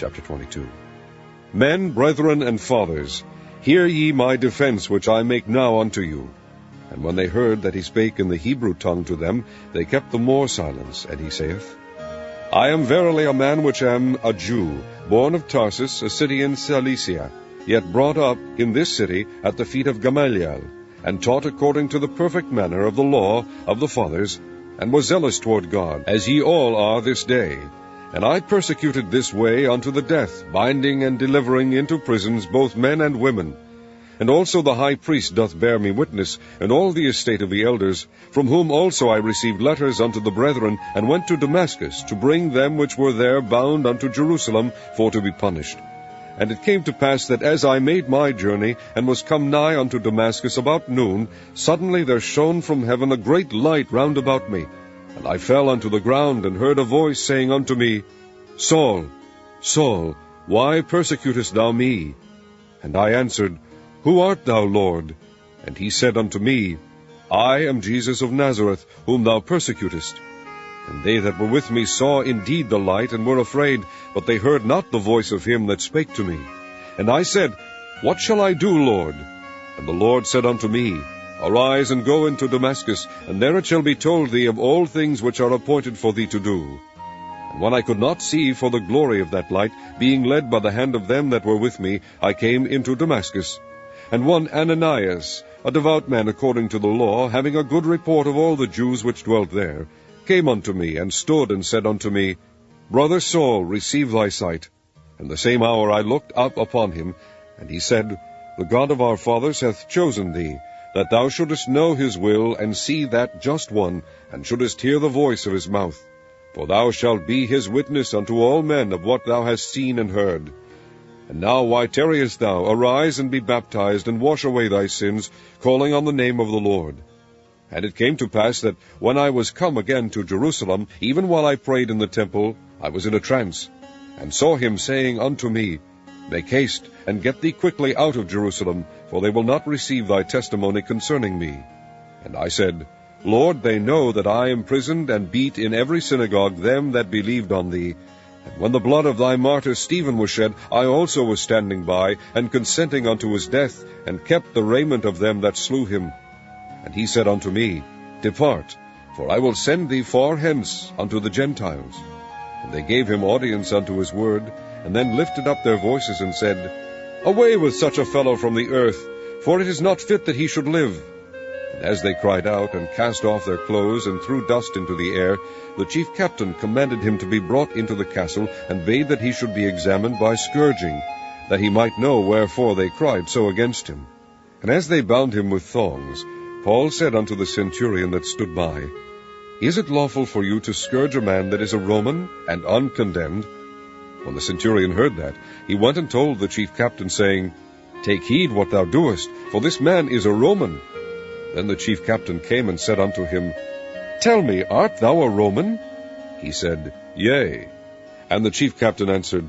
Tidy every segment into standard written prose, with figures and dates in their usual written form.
Chapter 22. Men, brethren, and fathers, hear ye my defense which I make now unto you. And when they heard that he spake in the Hebrew tongue to them, they kept the more silence. And he saith, I am verily a man which am a Jew, born of Tarsus, a city in Cilicia, yet brought up in this city at the feet of Gamaliel, and taught according to the perfect manner of the law of the fathers, and was zealous toward God, as ye all are this day. And I persecuted this way unto the death, binding and delivering into prisons both men and women. And also the high priest doth bear me witness, and all the estate of the elders, from whom also I received letters unto the brethren, and went to Damascus, to bring them which were there bound unto Jerusalem, for to be punished. And it came to pass that as I made my journey, and was come nigh unto Damascus about noon, suddenly there shone from heaven a great light round about me. And I fell unto the ground, and heard a voice saying unto me, Saul, Saul, why persecutest thou me? And I answered, Who art thou, Lord? And he said unto me, I am Jesus of Nazareth, whom thou persecutest. And they that were with me saw indeed the light, and were afraid, but they heard not the voice of him that spake to me. And I said, What shall I do, Lord? And the Lord said unto me, Arise, and go into Damascus, and there it shall be told thee of all things which are appointed for thee to do. And when I could not see for the glory of that light, being led by the hand of them that were with me, I came into Damascus. And one Ananias, a devout man according to the law, having a good report of all the Jews which dwelt there, came unto me, and stood, and said unto me, Brother Saul, receive thy sight. And the same hour I looked up upon him, and he said, The God of our fathers hath chosen thee, that thou shouldest know his will, and see that just one, and shouldest hear the voice of his mouth. For thou shalt be his witness unto all men of what thou hast seen and heard. And now why tarriest thou? Arise and be baptized, and wash away thy sins, calling on the name of the Lord. And it came to pass that when I was come again to Jerusalem, even while I prayed in the temple, I was in a trance, and saw him saying unto me, Make haste, and get thee quickly out of Jerusalem, for they will not receive thy testimony concerning me. And I said, Lord, they know that I imprisoned and beat in every synagogue them that believed on thee. And when the blood of thy martyr Stephen was shed, I also was standing by, and consenting unto his death, and kept the raiment of them that slew him. And he said unto me, Depart, for I will send thee far hence unto the Gentiles. And they gave him audience unto his word, and then lifted up their voices, and said, Away with such a fellow from the earth, for it is not fit that he should live. And as they cried out, and cast off their clothes, and threw dust into the air, the chief captain commanded him to be brought into the castle, and bade that he should be examined by scourging, that he might know wherefore they cried so against him. And as they bound him with thongs, Paul said unto the centurion that stood by, Is it lawful for you to scourge a man that is a Roman, and uncondemned? When the centurion heard that, he went and told the chief captain, saying, Take heed what thou doest, for this man is a Roman. Then the chief captain came and said unto him, Tell me, art thou a Roman? He said, Yea. And the chief captain answered,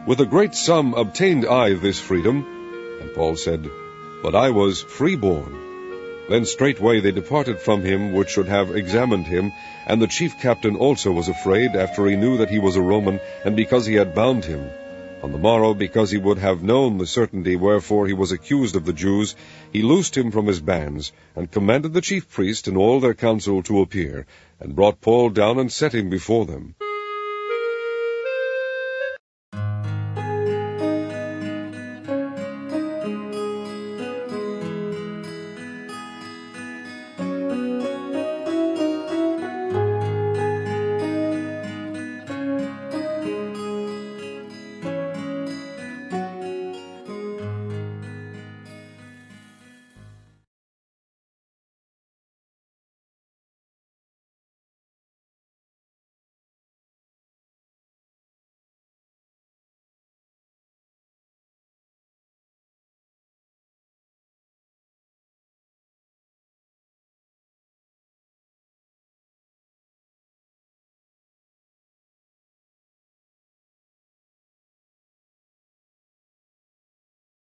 With a great sum obtained I this freedom. And Paul said, But I was freeborn. Then straightway they departed from him which should have examined him, and the chief captain also was afraid, after he knew that he was a Roman, and because he had bound him. On the morrow, because he would have known the certainty wherefore he was accused of the Jews, he loosed him from his bands, and commanded the chief priest and all their council to appear, and brought Paul down and set him before them.